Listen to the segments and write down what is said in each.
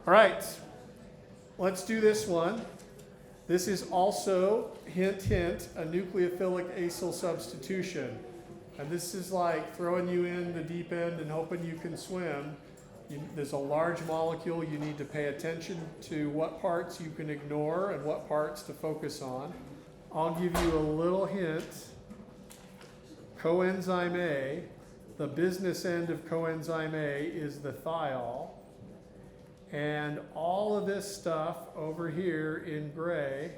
All right, let's do this one. This is also, hint, hint, a nucleophilic acyl substitution. And this is like throwing you in the deep end and hoping you can swim. There's a large molecule. You need to pay attention to what parts you can ignore and what parts to focus on. I'll give you a little hint. Coenzyme A, the business end of coenzyme A is the thiol. And all of this stuff over here in gray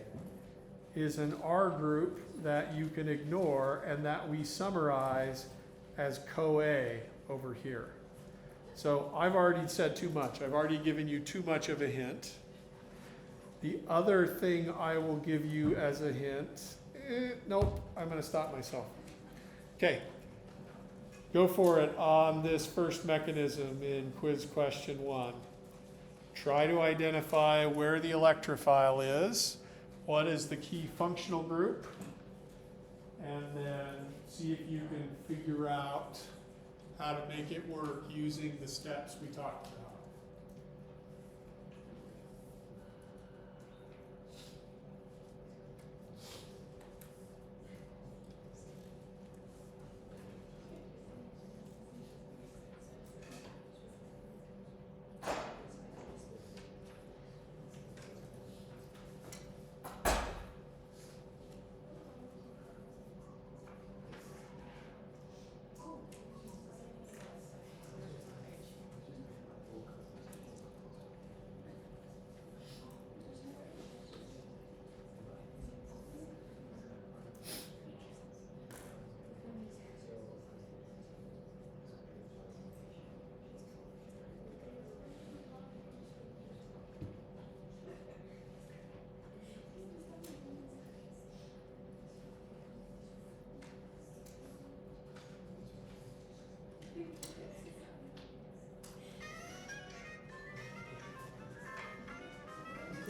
is an R group that you can ignore and that we summarize as CoA over here. So I've already said too much. I've already given you too much of a hint. The other thing I will give you as a hint, nope, I'm going to stop myself. Okay, go for it on this first mechanism in quiz question 1. Try to identify where the electrophile is, what is the key functional group, and then see if you can figure out how to make it work using the steps we talked about.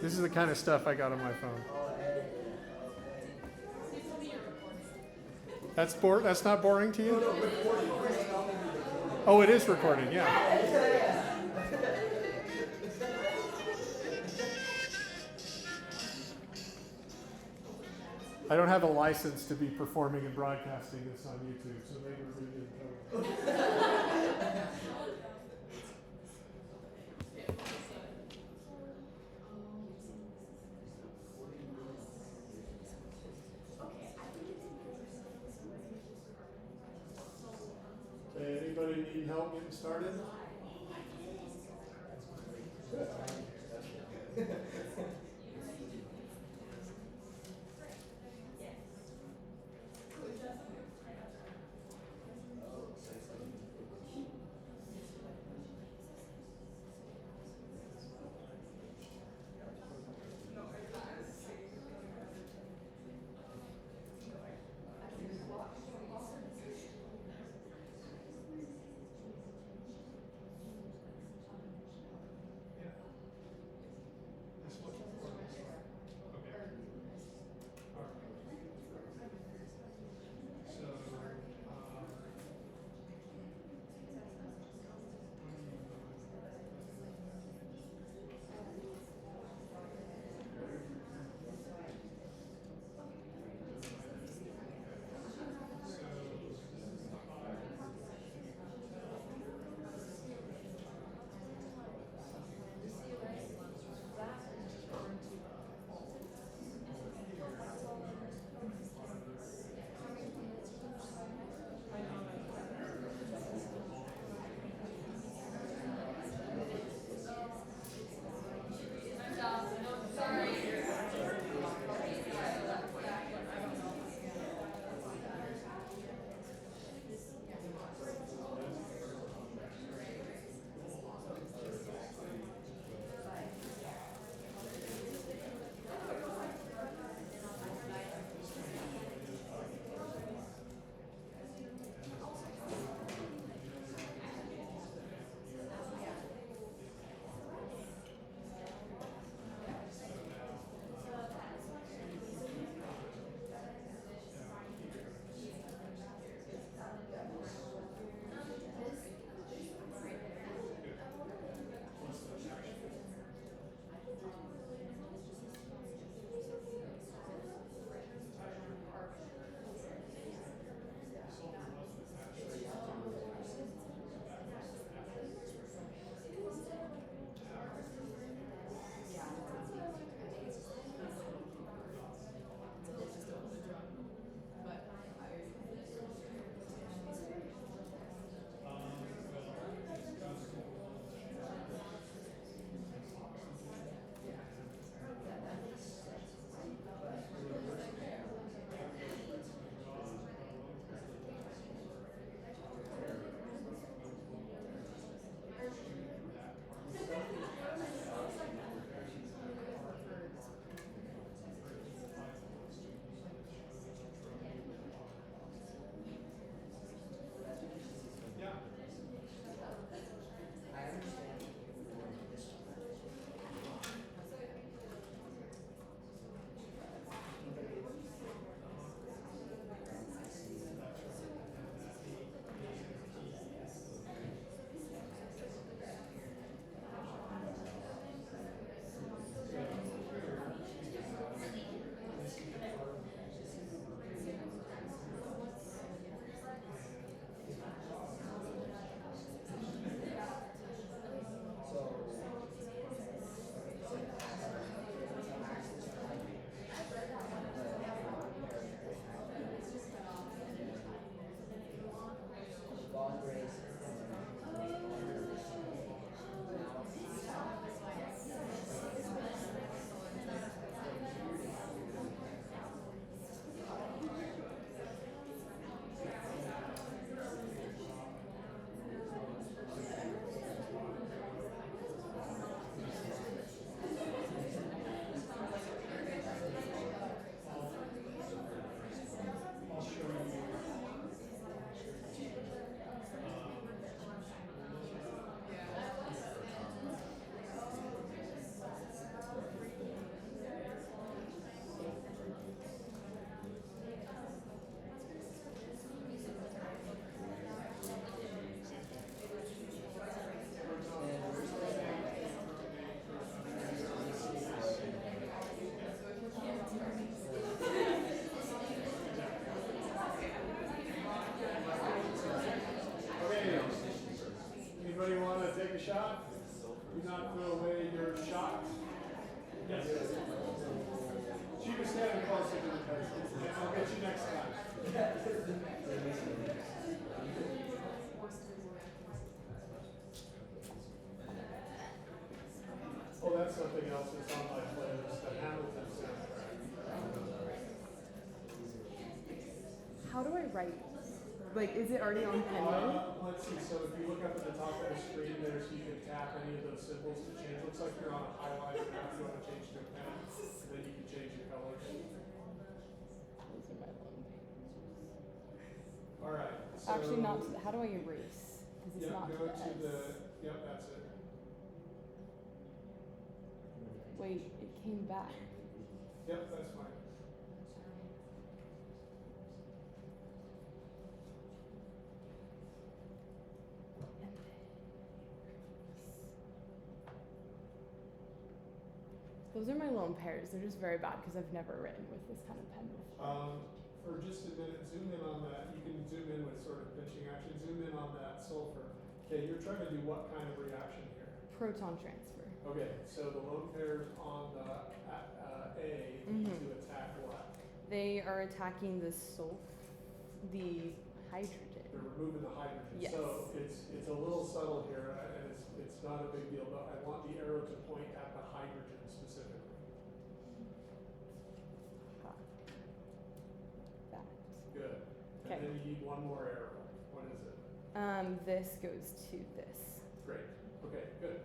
This is the kind of stuff I got on my phone. That's not boring to you? Oh, it is recording, yeah. I don't have a license to be performing and broadcasting this on YouTube, so maybe we're going to get in trouble. Anybody need help getting started? Do not throw away your shot. Yes. She was standing closer to the pencil. I'll get you next time. Oh, that's something else that's on my playlist, the Hamilton soundtrack. How do I write? Like, is it already on pen mode? Let's see, so if you look up at the top of the screen there, so you can tap any of those symbols to change. Looks like you're on a highlighter now if you want to change to a pen. And then you can change your colors. Those are my lone pages. All right. So Actually, not to the, how do I erase? Because it's not go to the S. yep, that's it. Wait, it came back. Yep, that's fine. Those are my lone pairs. They're just very bad because I've never written with this kind of pen before. For just a minute, zoom in on that. You can zoom in with sort of pinching action. Zoom in on that sulfur. Okay, you're trying to do what kind of reaction here? Proton transfer. Okay, so the lone pairs on the A need to attack what? They are attacking the the hydrogen. They're removing the hydrogen. Yes. So it's a little subtle here, and it's not a big deal, but I want the arrow to point at the hydrogen specifically. That. Good. Okay. And then you need one more arrow. What is it? This goes to this. Great. Okay, good.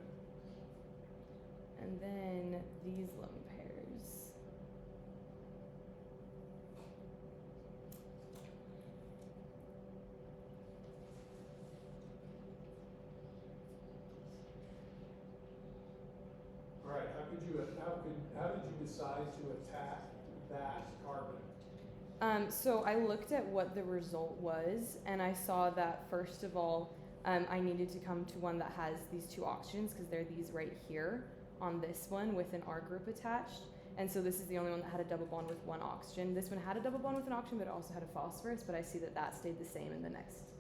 And then these lone pairs. All right. How did you decide to attack that carbon? So I looked at what the result was, and I saw that first of all, I needed to come to one that has these two oxygens because they're these right here on this one with an R group attached. And so this is the only one that had a double bond with one oxygen. This one had a double bond with an oxygen, but it also had a phosphorus, but I see that that stayed the same in the next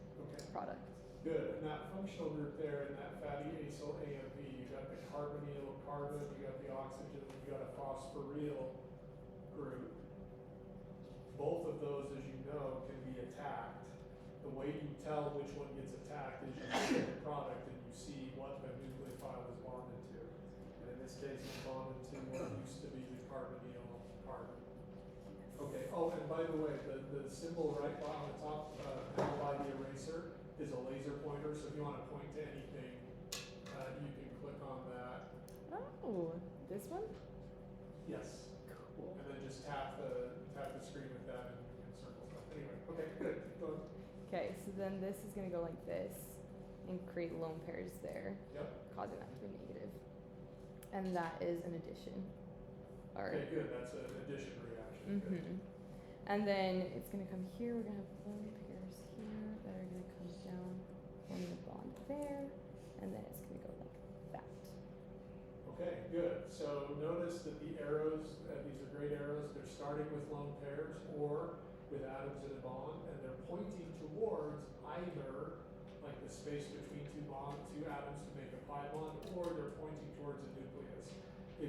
product. Good. And that functional group there in that fatty acyl AMP, you got the carbonyl carbon, you got the oxygen, you got a phosphoryl group. Both of those, as you know, can be attacked. The way you tell which one gets attacked is you look at the product and you see what the nucleophile is bonded to. And in this case, it's bonded to what used to be the carbonyl carbon. Okay. Oh, and by the way, the symbol right on the top panel by the eraser is a laser pointer. So if you want to point to anything, you can click on that. Oh, this one? Yes. Cool. And then just tap the screen with that and circle stuff. Anyway, okay, good. Go on. Okay, so then this is going to go like this and create lone pairs there, Yep. causing that to be negative. And that is an addition. Or, Okay, good. That's an addition reaction. Good. And then it's going to come here. We're going to have lone pairs here that are going to come down, forming a bond there, and then it's going to go like that. Okay, good. So notice that the arrows, these are great arrows, they're starting with lone pairs or with atoms in a bond, and they're pointing towards either like the space between two atoms to make a pi bond, or they're pointing towards a nucleus.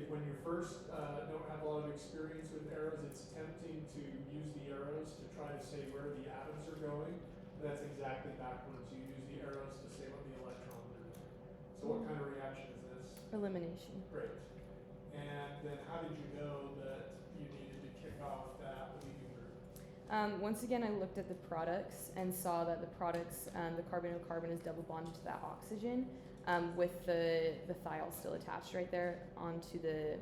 When you first don't have a lot of experience with arrows, it's tempting to use the arrows to try to say where the atoms are going. But that's exactly backwards. You use the arrows to say what the electrons are doing. So what kind of reaction is this? Elimination. Great. And then how did you know that you needed to kick off that leaving group? Once again, I looked at the products and saw that the products, the carbonyl carbon is double bonded to that oxygen, with the thiol still attached right there onto the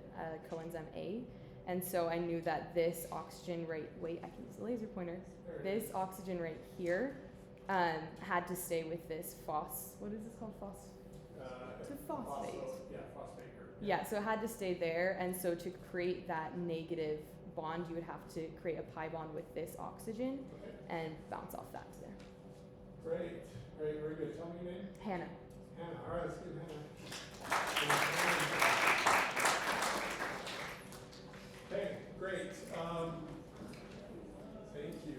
coenzyme A. And so I knew that this oxygen right, wait, I can use the laser pointer. This oxygen right here had to stay with this what is this called? It's a phosphate. Phosphate group. Yeah, so it had to stay there, and so to create that negative bond, you would have to create a pi bond with this oxygen and bounce off that to there. Great, very good. Tell me your name. Hannah. Hannah, all right, let's get Hannah. Okay, great. Thank you.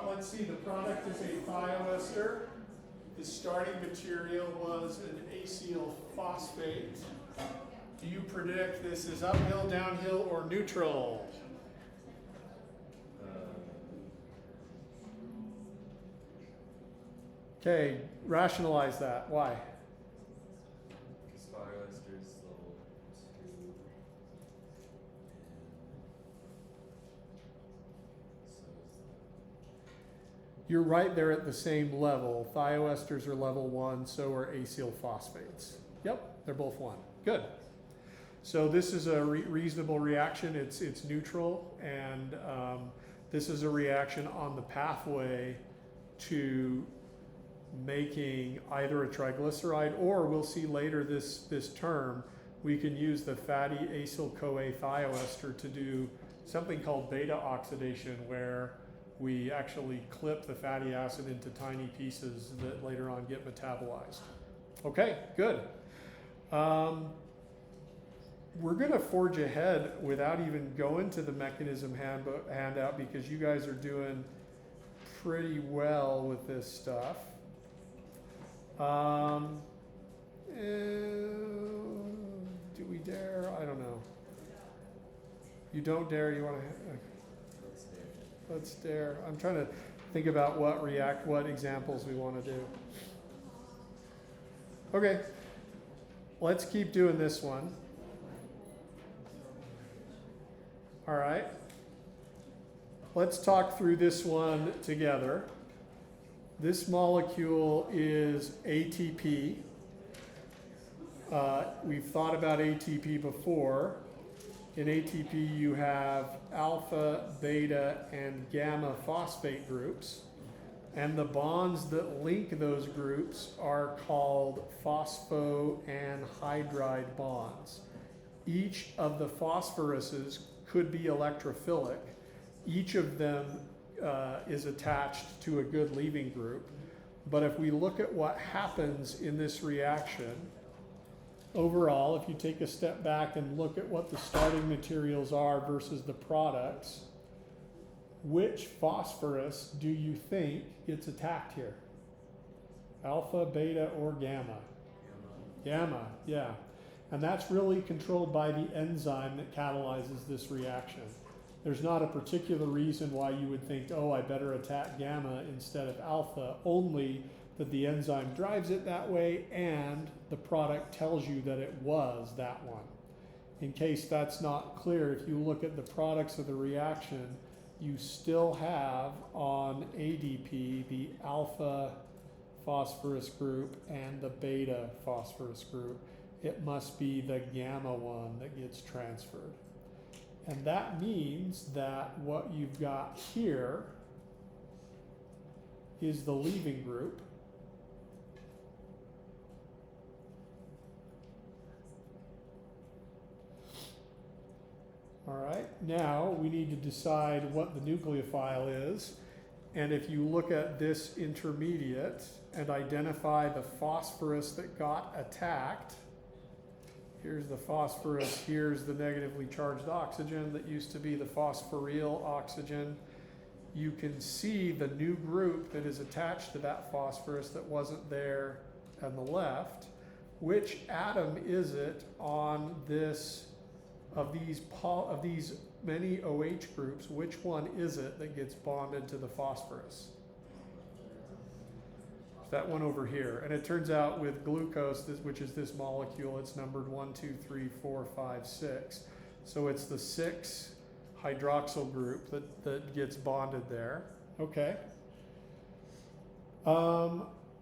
Let's see, the product is a thioester. The starting material was an acyl phosphate. Do you predict this is uphill, downhill, or neutral? Okay, rationalize that. Why? Because photoesters level 2 and so is You're right there at the same level. Thioesters are level 1, so are acyl phosphates. Yep, they're both 1. Good. So this is a reasonable reaction. It's neutral, and this is a reaction on the pathway to making either a triglyceride, or we'll see later this term, we can use the fatty acyl-CoA thioester to do something called beta oxidation, where we actually clip the fatty acid into tiny pieces that later on get metabolized. Okay, good. We're going to forge ahead without even going to the mechanism handout, because you guys are doing pretty well with this stuff. Do we dare? I don't know. You don't dare? You want to? Let's dare. I'm trying to think about what examples we want to do. Okay, let's keep doing this one. All right. Let's talk through this one together. This molecule is ATP. We've thought about ATP before. In ATP, you have alpha, beta, and gamma phosphate groups. And the bonds that link those groups are called phosphoanhydride bonds. Each of the phosphoruses could be electrophilic. Each of them is attached to a good leaving group. But if we look at what happens in this reaction, overall, if you take a step back and look at what the starting materials are versus the products, which phosphorus do you think gets attacked here? Alpha, beta, or gamma? Gamma, yeah. And that's really controlled by the enzyme that catalyzes this reaction. There's not a particular reason why you would think, oh, I better attack gamma instead of alpha, only that the enzyme drives it that way and the product tells you that it was that one. In case that's not clear, if you look at the products of the reaction, you still have on ADP the alpha phosphorus group and the beta phosphorus group. It must be the gamma one that gets transferred. And that means that what you've got here is the leaving group. All right, now we need to decide what the nucleophile is. And if you look at this intermediate and identify the phosphorus that got attacked, here's the phosphorus, here's the negatively charged oxygen that used to be the phosphoryl oxygen. You can see the new group that is attached to that phosphorus that wasn't there on the left. Which atom is it on this, of these many OH groups, which one is it that gets bonded to the phosphorus? That one over here. And it turns out with glucose, which is this molecule, it's numbered 1, 2, 3, 4, 5, 6. So it's the 6 hydroxyl group that gets bonded there. Okay.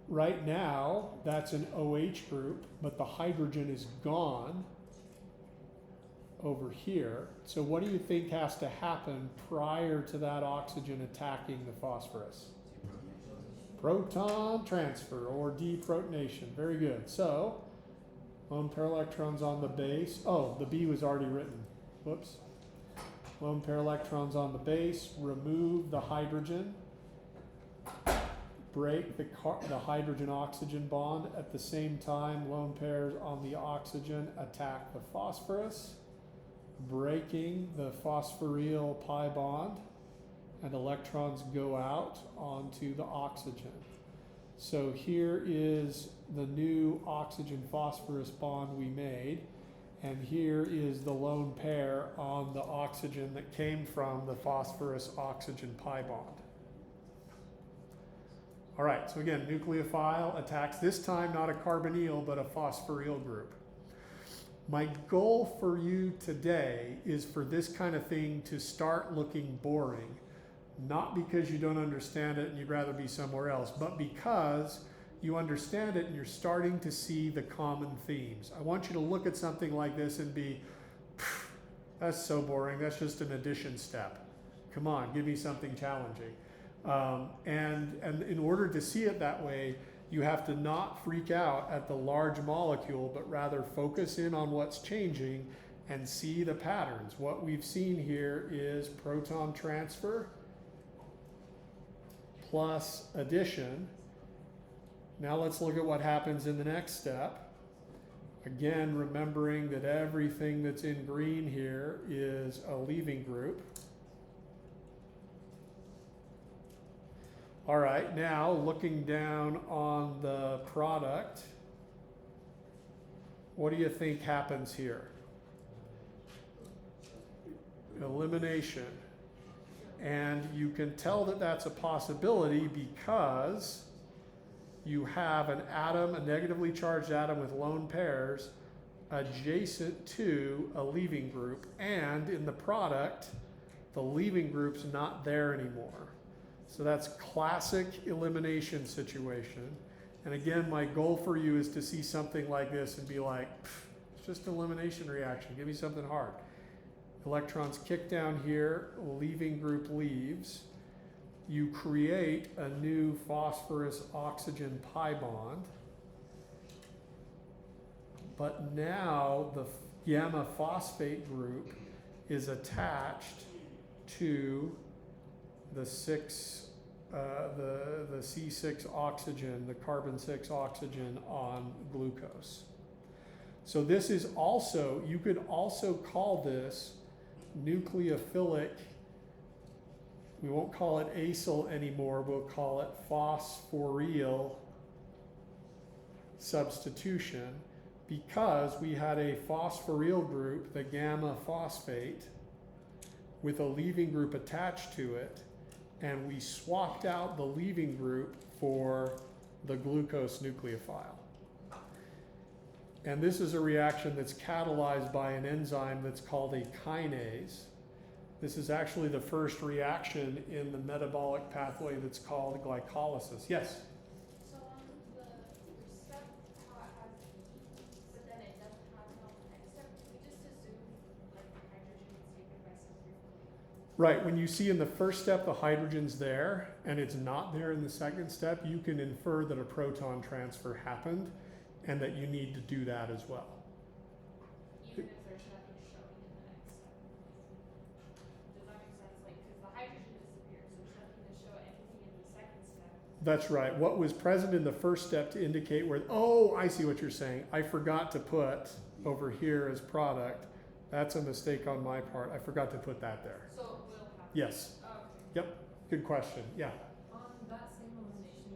Right now, that's an OH group, but the hydrogen is gone over here. So what do you think has to happen prior to that oxygen attacking the phosphorus? Proton transfer, or deprotonation. Very good. So, lone pair electrons on the base. Oh, the B was already written. Whoops. Lone pair electrons on the base, remove the hydrogen, break the hydrogen-oxygen bond. At the same time, lone pairs on the oxygen attack the phosphorus, breaking the phosphoryl pi bond, and electrons go out onto the oxygen. So here is the new oxygen phosphorus bond we made, and here is the lone pair on the oxygen that came from the phosphorus oxygen pi bond. All right, so again, nucleophile attacks, this time not a carbonyl, but a phosphoryl group. My goal for you today is for this kind of thing to start looking boring, not because you don't understand it and you'd rather be somewhere else, but because you understand it and you're starting to see the common themes. I want you to look at something like this and be, that's so boring, that's just an addition step. Come on, give me something challenging. And in order to see it that way, you have to not freak out at the large molecule, but rather focus in on what's changing and see the patterns. What we've seen here is proton transfer plus addition. Now let's look at what happens in the next step. Again, remembering that everything that's in green here is a leaving group. All right, now looking down on the product, what do you think happens here? Elimination. And you can tell that that's a possibility because you have an atom, a negatively charged atom with lone pairs adjacent to a leaving group, and in the product, the leaving group's not there anymore. So that's classic elimination situation. And again, my goal for you is to see something like this and be like, it's just an elimination reaction. Give me something hard. Electrons kick down here, leaving group leaves. You create a new phosphorus oxygen pi bond. But now the gamma phosphate group is attached to the C6 oxygen, the carbon 6 oxygen on glucose. So this is also, you could also call this nucleophilic, we won't call it acyl anymore, we'll call it phosphoryl substitution, because we had a phosphoryl group, the gamma phosphate, with a leaving group attached to it, and we swapped out the leaving group for the glucose nucleophile. And this is a reaction that's catalyzed by an enzyme that's called a kinase. This is actually the first reaction in the metabolic pathway that's called glycolysis. Yes? So on the first step, how it has E, but then it doesn't have it on the next step, we just assume like the hydrogen is taken by some group. Right, when you see in the first step the hydrogen's there and it's not there in the second step, you can infer that a proton transfer happened and that you need to do that as well. Even if there's nothing showing in the next step. Does that make sense? Like, because the hydrogen disappears, there's nothing to show anything in the second step. That's right. What was present in the first step to indicate where, oh, I see what you're saying. I forgot to put over here as product. That's a mistake on my part. I forgot to put that there. So it will happen? Yes. Oh, okay. Yep. Good question. Yeah. On that same elimination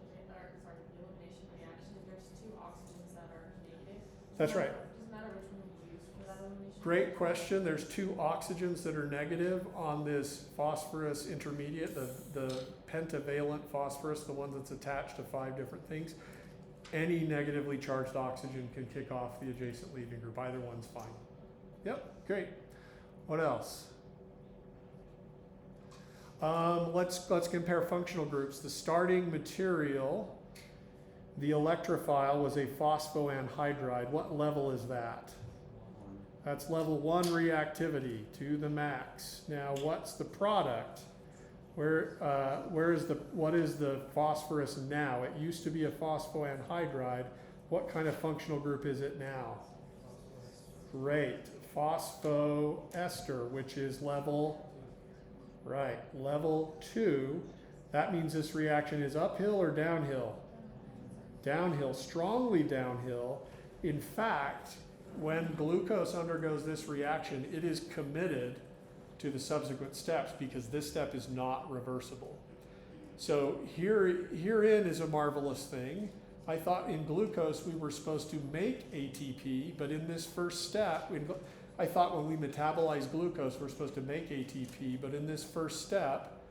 reaction, there's two oxygens that are negative. That's right. Doesn't matter which one you use for that elimination. Great question. There's two oxygens that are negative on this phosphorus intermediate, the pentavalent phosphorus, the one that's attached to 5 different things. Any negatively charged oxygen can kick off the adjacent leaving group. Either one's fine. Yep, great. What else? Let's compare functional groups. The starting material, the electrophile, was a phosphoanhydride. What level is that? That's level 1 reactivity to the max. Now, what's the product? What is the phosphorus now? It used to be a phosphoanhydride. What kind of functional group is it now? Great. Phosphoester, which is level, right, level 2. That means this reaction is uphill or downhill? Downhill, strongly downhill. In fact, when glucose undergoes this reaction, it is committed to the subsequent steps because this step is not reversible. So herein is a marvelous thing. I thought in glucose we were supposed to make ATP, but in this first step, I thought when we metabolize glucose we're supposed to make ATP, but in this first step,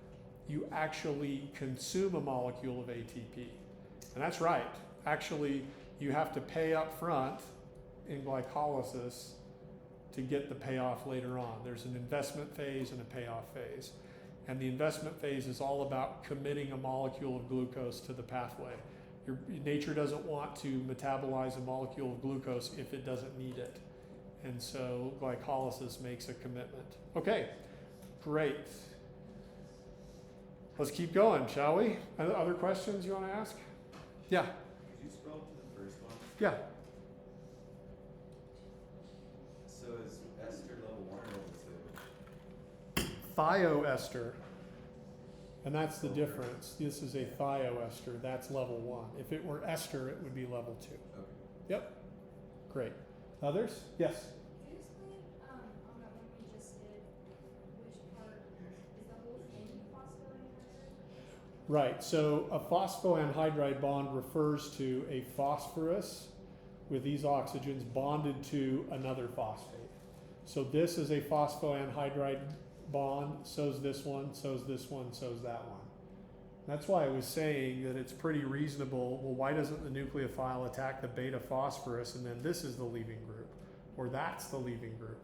you actually consume a molecule of ATP. And that's right. Actually, you have to pay up front in glycolysis to get the payoff later on. There's an investment phase and a payoff phase. And the investment phase is all about committing a molecule of glucose to the pathway. Nature doesn't want to metabolize a molecule of glucose if it doesn't need it. And so glycolysis makes a commitment. Okay, great. Let's keep going, shall we? Other questions you want to ask? Yeah. Could you scroll to the first one? Yeah. So is ester level 1 or level 2? Thioester. And that's the difference. This is a thioester. That's level 1. If it were ester, it would be level 2. Okay. Yep. Great. Others? Yes. Could you explain, on that one we just did, which part, is the whole thing phosphoanhydride? Right. So a phosphoanhydride bond refers to a phosphorus with these oxygens bonded to another phosphate. So this is a phosphoanhydride bond, so's this one, so's this one, so's that one. That's why I was saying that it's pretty reasonable. Well, why doesn't the nucleophile attack the beta phosphorus and then this is the leaving group, or that's the leaving group?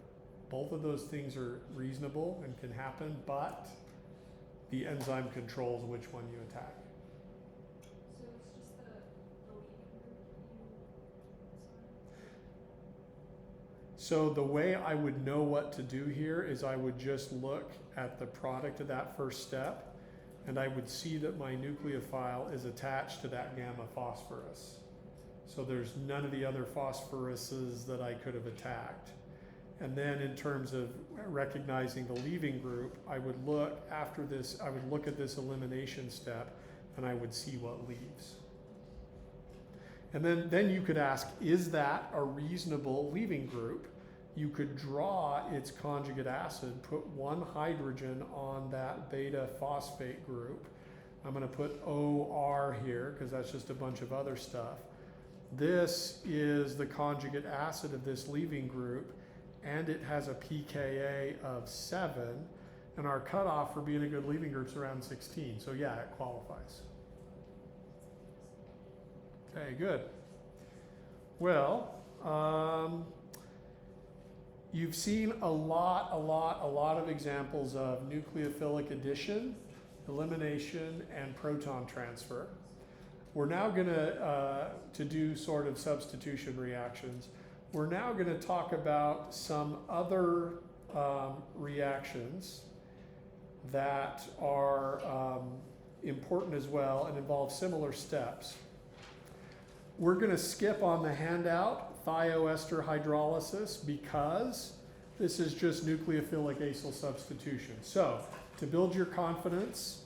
Both of those things are reasonable and can happen, but the enzyme controls which one you attack. So it's just the leaving group So the way I would know what to do here is I would just look at the product of that first step, and I would see that my nucleophile is attached to that gamma phosphorus. So there's none of the other phosphoruses that I could have attacked. And then in terms of recognizing the leaving group, I would look after this, I would look at this elimination step and I would see what leaves. And then you could ask, is that a reasonable leaving group? You could draw its conjugate acid, put one hydrogen on that beta phosphate group. I'm going to put OR here because that's just a bunch of other stuff. This is the conjugate acid of this leaving group, and it has a pKa of 7, and our cutoff for being a good leaving group is around 16. So yeah, it qualifies. Okay, good. Well, you've seen a lot of examples of nucleophilic addition, elimination, and proton transfer. We're now going to do sort of substitution reactions. We're now going to talk about some other reactions that are important as well and involve similar steps. We're going to skip on the handout thioester hydrolysis because this is just nucleophilic acyl substitution. So to build your confidence,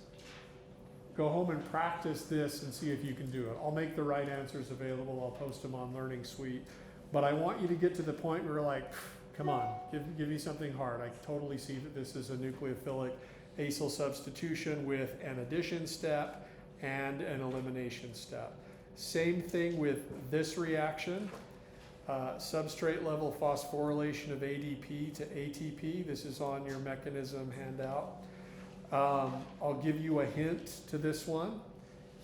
go home and practice this and see if you can do it. I'll make the right answers available. I'll post them on Learning Suite. But I want you to get to the point where you're like, come on, give me something hard. I totally see that this is a nucleophilic acyl substitution with an addition step and an elimination step. Same thing with this reaction. Substrate level phosphorylation of ADP to ATP. This is on your mechanism handout. I'll give you a hint to this one.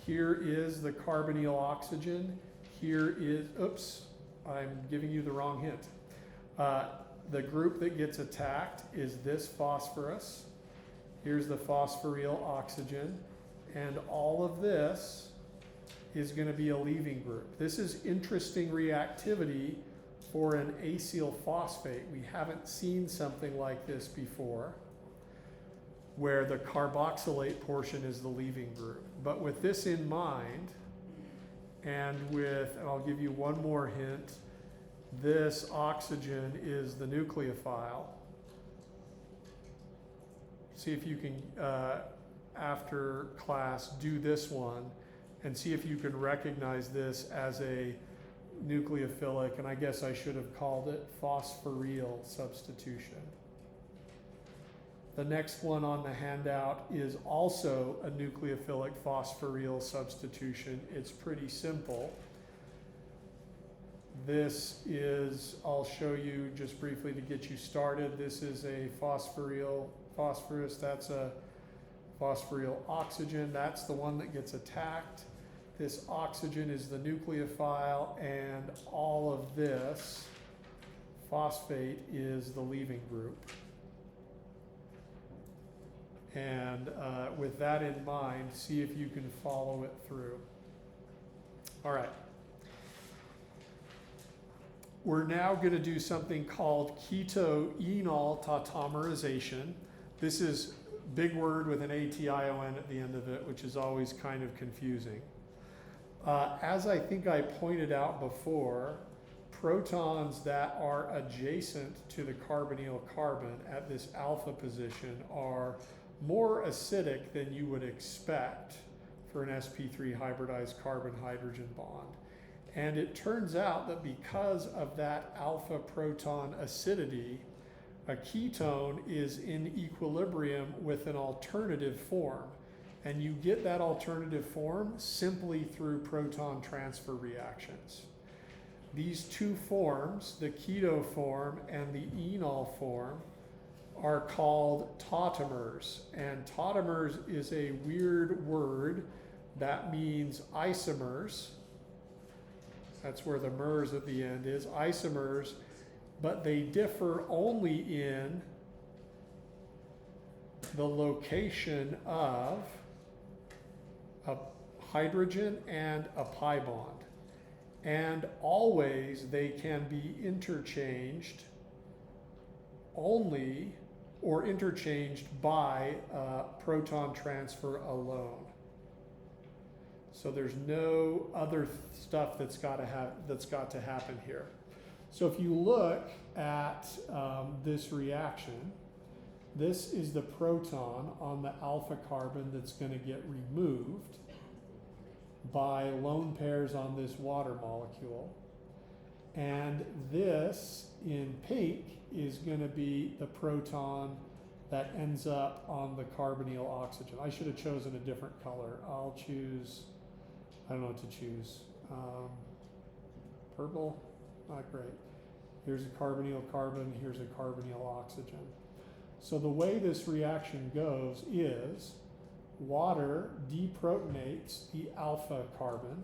Here is the carbonyl oxygen. Here is, oops, I'm giving you the wrong hint. The group that gets attacked is this phosphorus. Here's the phosphoryl oxygen. And all of this is going to be a leaving group. This is interesting reactivity for an acyl phosphate. We haven't seen something like this before, where the carboxylate portion is the leaving group. But with this in mind, and I'll give you one more hint, this oxygen is the nucleophile. See if you can, after class, do this one and see if you can recognize this as a nucleophilic, and I guess I should have called it phosphoryl substitution. The next one on the handout is also a nucleophilic phosphoryl substitution. It's pretty simple. This is, I'll show you just briefly to get you started. This is a phosphorus, that's a phosphoryl oxygen. That's the one that gets attacked. This oxygen is the nucleophile, and all of this phosphate is the leaving group. And with that in mind, see if you can follow it through. All right. We're now going to do something called keto-enol tautomerization. This is a big word with an ATION at the end of it, which is always kind of confusing. As I think I pointed out before, protons that are adjacent to the carbonyl carbon at this alpha position are more acidic than you would expect for an sp3 hybridized carbon-hydrogen bond. And it turns out that because of that alpha proton acidity, a ketone is in equilibrium with an alternative form. And you get that alternative form simply through proton transfer reactions. These two forms, the keto form and the enol form, are called tautomers. And tautomers is a weird word that means isomers. That's where the mers at the end is, isomers, but they differ only in the location of a hydrogen and a pi bond. And always they can be interchanged only or interchanged by proton transfer alone. So there's no other stuff that's got to happen here. So if you look at this reaction, this is the proton on the alpha carbon that's going to get removed by lone pairs on this water molecule. And this in pink is going to be the proton that ends up on the carbonyl oxygen. I should have chosen a different color. I'll choose, I don't know what to choose. Purple? Not great. Here's a carbonyl carbon, here's a carbonyl oxygen. So the way this reaction goes is water deprotonates the alpha carbon.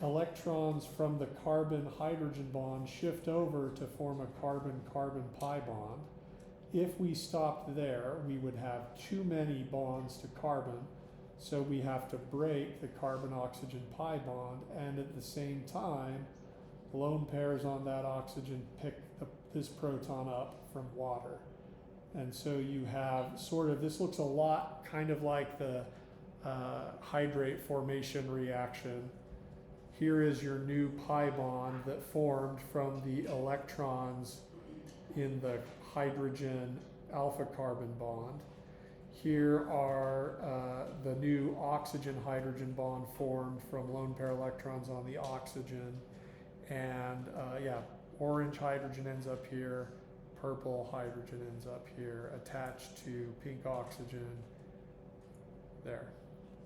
Electrons from the carbon-hydrogen bond shift over to form a carbon-carbon pi bond. If we stopped there, we would have too many bonds to carbon, so we have to break the carbon-oxygen pi bond, and at the same time, lone pairs on that oxygen pick this proton up from water. And so you have sort of, this looks a lot kind of like the hydrate formation reaction. Here is your new pi bond that formed from the electrons in the hydrogen alpha carbon bond. Here are the new oxygen hydrogen bond formed from lone pair electrons on the oxygen. And orange hydrogen ends up here, purple hydrogen ends up here, attached to pink oxygen there.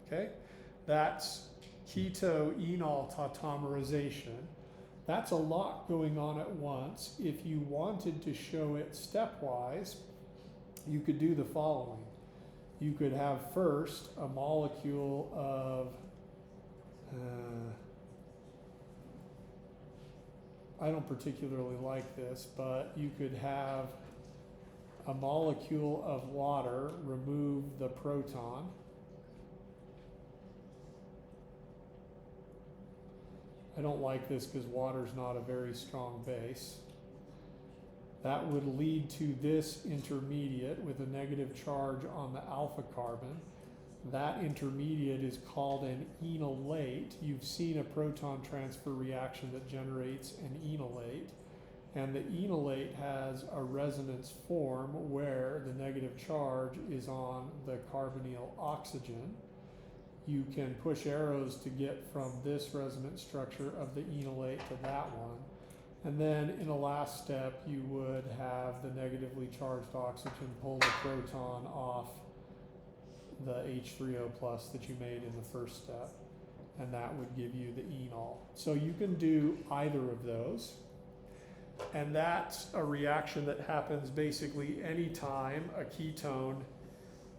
Okay? That's keto-enol tautomerization. That's a lot going on at once. If you wanted to show it stepwise, you could do the following. You could have first a molecule of, I don't particularly like this, but you could have a molecule of water remove the proton. I don't like this because water is not a very strong base. That would lead to this intermediate with a negative charge on the alpha carbon. That intermediate is called an enolate. You've seen a proton transfer reaction that generates an enolate. And the enolate has a resonance form where the negative charge is on the carbonyl oxygen. You can push arrows to get from this resonance structure of the enolate to that one. And then in a last step, you would have the negatively charged oxygen pull the proton off the H3O plus that you made in the first step, and that would give you the enol. So you can do either of those, and that's a reaction that happens basically anytime a ketone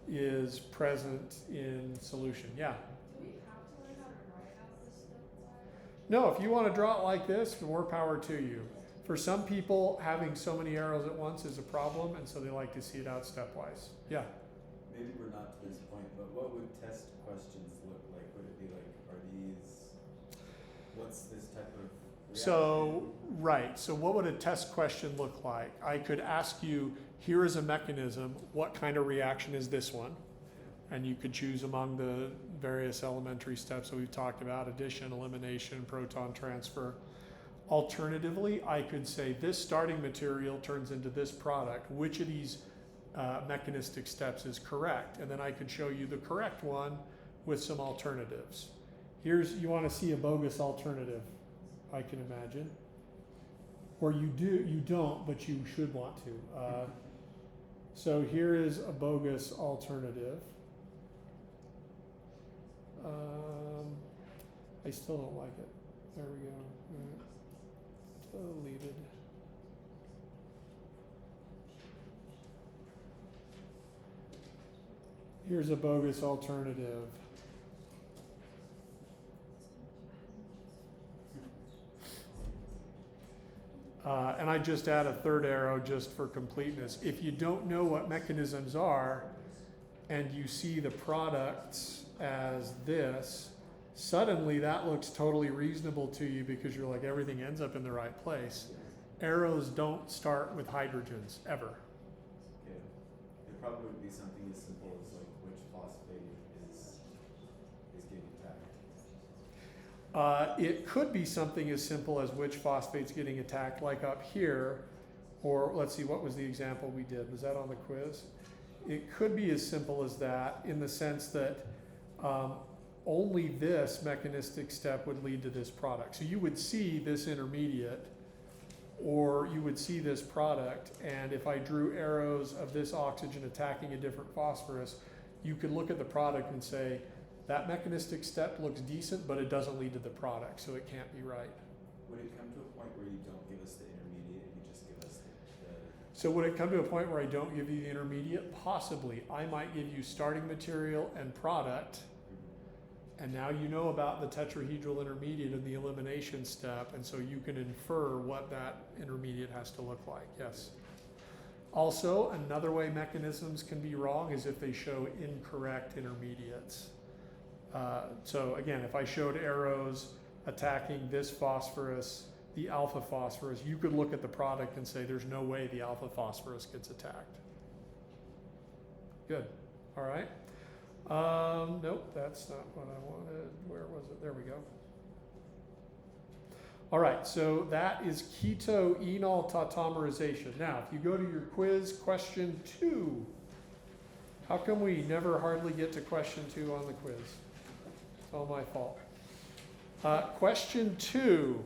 is present in solution. Yeah? Do we have to learn how to write out this stepwise? No, if you want to draw it like this, more power to you. For some people, having so many arrows at once is a problem, and so they like to see it out stepwise. Yeah? Maybe we're not to this point, but what would test questions look like? Would it be like, are these, what's this type of reaction? So, right. So what would a test question look like? I could ask you, here is a mechanism. What kind of reaction is this one? And you could choose among the various elementary steps that we've talked about: addition, elimination, proton transfer. Alternatively, I could say this starting material turns into this product. Which of these mechanistic steps is correct? And then I could show you the correct one with some alternatives. You want to see a bogus alternative, I can imagine. Or you don't, but you should want to. So here is a bogus alternative. I still don't like it. There we go. Deleted. Here's a bogus alternative. And I just add a third arrow just for completeness. If you don't know what mechanisms are and you see the products as this, suddenly that looks totally reasonable to you because you're like, everything ends up in the right place. Arrows don't start with hydrogens, ever. Okay. It probably would be something as simple as like which phosphate is getting attacked. It could be something as simple as which phosphate's getting attacked, like up here, or let's see, what was the example we did? Was that on the quiz? It could be as simple as that, in the sense that only this mechanistic step would lead to this product. So you would see this intermediate, or you would see this product, and if I drew arrows of this oxygen attacking a different phosphorus, you could look at the product and say, that mechanistic step looks decent, but it doesn't lead to the product, so it can't be right. Would it come to a point where you don't give us the intermediate, you just give us the So would it come to a point where I don't give you the intermediate? Possibly. I might give you starting material and product, and now you know about the tetrahedral intermediate in the elimination step, and so you can infer what that intermediate has to look like. Yes. Also, another way mechanisms can be wrong is if they show incorrect intermediates. So again, if I showed arrows attacking this phosphorus, the alpha phosphorus, you could look at the product and say there's no way the alpha phosphorus gets attacked. Good. All right. Nope, that's not what I wanted. Where was it? There we go. All right, so that is keto-enol tautomerization. Now, if you go to your quiz, question 2. How come we never hardly get to question 2 on the quiz? It's all my fault. Question 2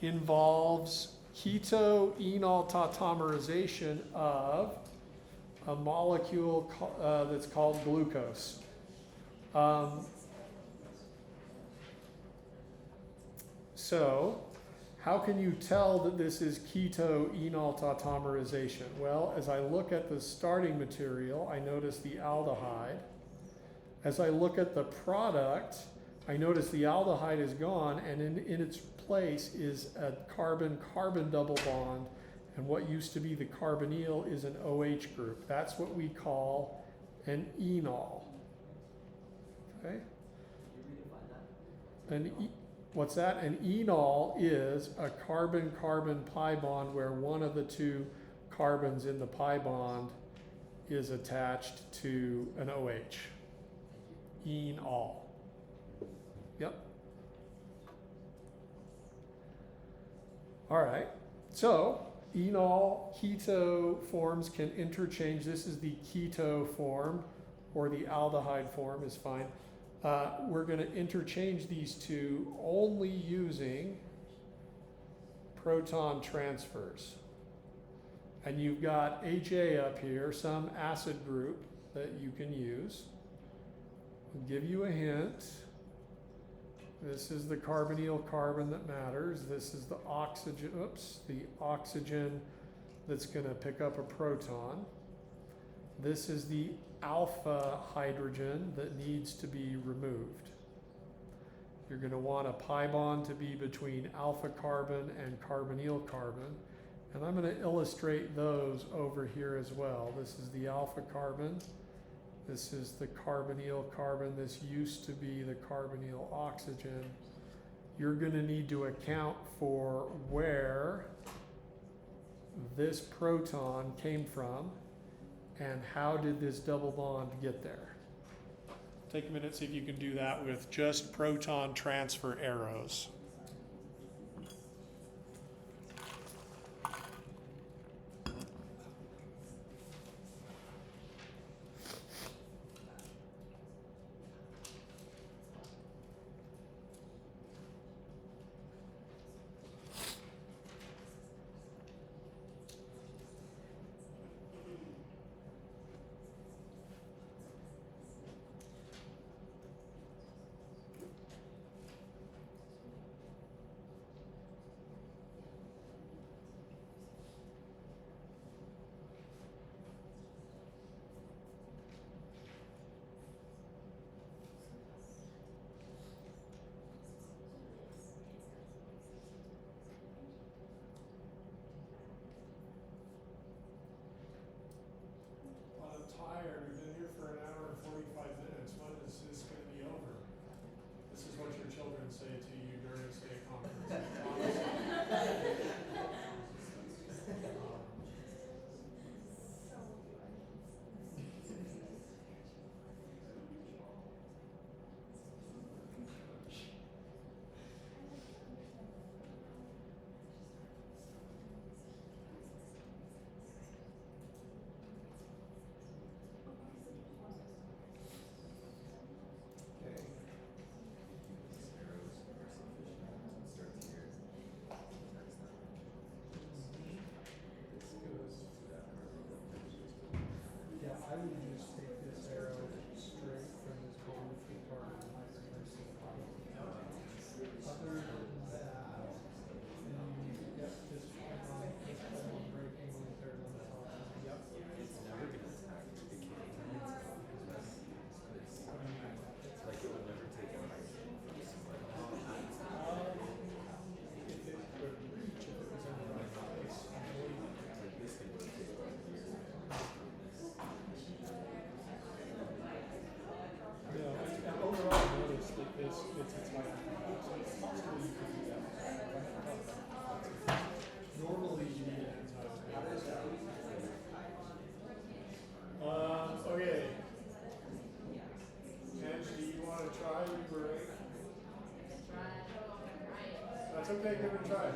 involves keto-enol tautomerization of a molecule that's called glucose. So, how can you tell that this is keto-enol tautomerization? Well, as I look at the starting material, I notice the aldehyde. As I look at the product, I notice the aldehyde is gone, and in its place is a carbon-carbon double bond, and what used to be the carbonyl is an OH group. That's what we call an enol. Okay? What's that? An enol is a carbon-carbon pi bond where one of the two carbons in the pi bond is attached to an OH. Enol. Yep. All right. So, enol keto forms can interchange. This is the keto form, or the aldehyde form is fine. We're going to interchange these two only using proton transfers. And you've got HA up here, some acid group that you can use. I'll give you a hint. This is the carbonyl carbon that matters. This is the oxygen that's going to pick up a proton. This is the alpha hydrogen that needs to be removed. You're going to want a pi bond to be between alpha carbon and carbonyl carbon. And I'm going to illustrate those over here as well. This is the alpha carbon. This is the carbonyl carbon. This used to be the carbonyl oxygen. You're going to need to account for where this proton came from and how did this double bond get there. Take a minute, see if you can do that with just proton transfer arrows. Tired. We've been here for an hour and 45 minutes. When is this going to be over? This is what your children say to you during state conference. I would just take this arrow straight from this bond to carbon and reverse it. Other than that, yep, this one breaking with third on the top. Yep. It's never gonna attack the decay. It's like it will never take a hydrogen from somebody. If it could reach, if it was in the right place, I believe. Like this can rotate right here. No, and overall, notice that this it's like, so it's possible you could do that. Normally, you need enzymes. Okay. Ange, do you want to try Uberate? That's okay, give it a try.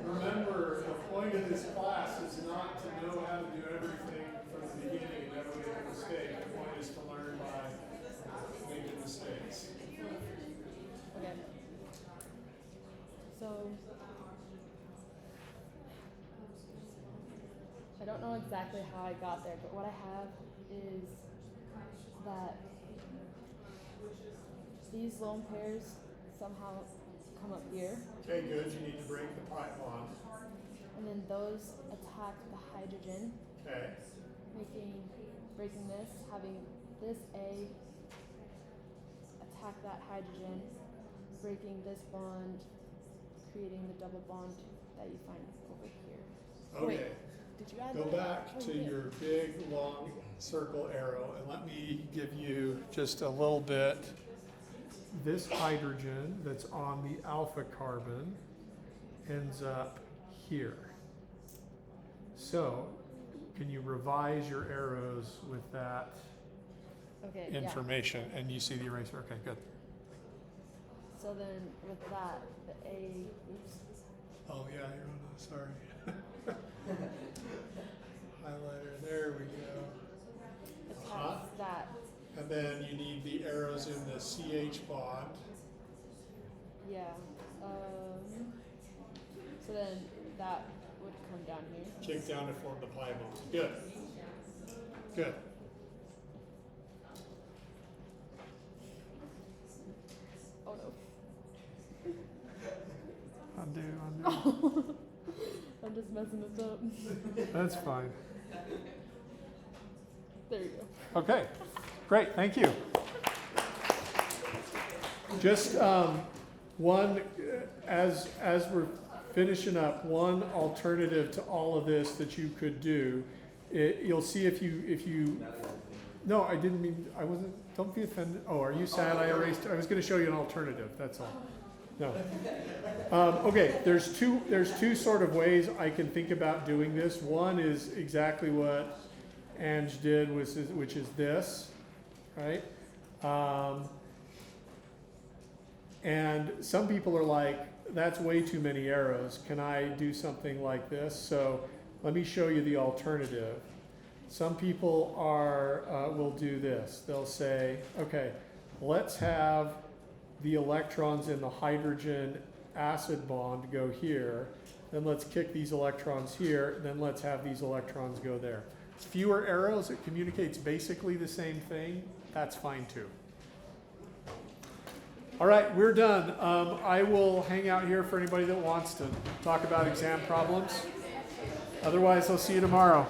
Remember, the point of this class is not to know how to do everything from the beginning and never make a mistake. The point is to learn by making mistakes. Okay. So I don't know exactly how I got there, but what I have is that these lone pairs somehow come up here, Okay, good. You need to break the pi bond. and then those attack the hydrogen, Okay. breaking this, having this A attack that hydrogen, breaking this bond, creating the double bond that you find over here. Okay. Wait, did you add Go that? back Oh, to you did. your big long circle arrow and let me give you just a little bit. This hydrogen that's on the alpha carbon ends up here. So, can you revise your arrows with that Okay, information? And you see the eraser? Okay, good. yeah. So then with that, the A, oops, Oh yeah, you're on the, sorry. Highlighter, there we go. Huh? That. And then you need the arrows in the CH bond. Yeah. So then that would come down here. Kick down to form the pi bond. Good. Good. Oh no. Undo. I'm just messing this up. That's fine. There you go. Okay, great, thank you. Just one, as we're finishing up, one alternative to all of this that you could do, you'll see if you, no, I didn't mean, I wasn't, don't be offended. Oh, are you sad I erased, I was gonna show you an alternative, that's all. No. Okay, there's two sort of ways I can think about doing this. One is exactly what Ange did, which is this, right? And some people are like, that's way too many arrows. Can I do something like this? So let me show you the alternative. Some people will do this. They'll say, okay, let's have the electrons in the hydrogen acid bond go here. Then let's kick these electrons here. Then let's have these electrons go there. Fewer arrows, it communicates basically the same thing. That's fine too. All right, we're done. I will hang out here for anybody that wants to talk about exam problems. Otherwise, I'll see you tomorrow.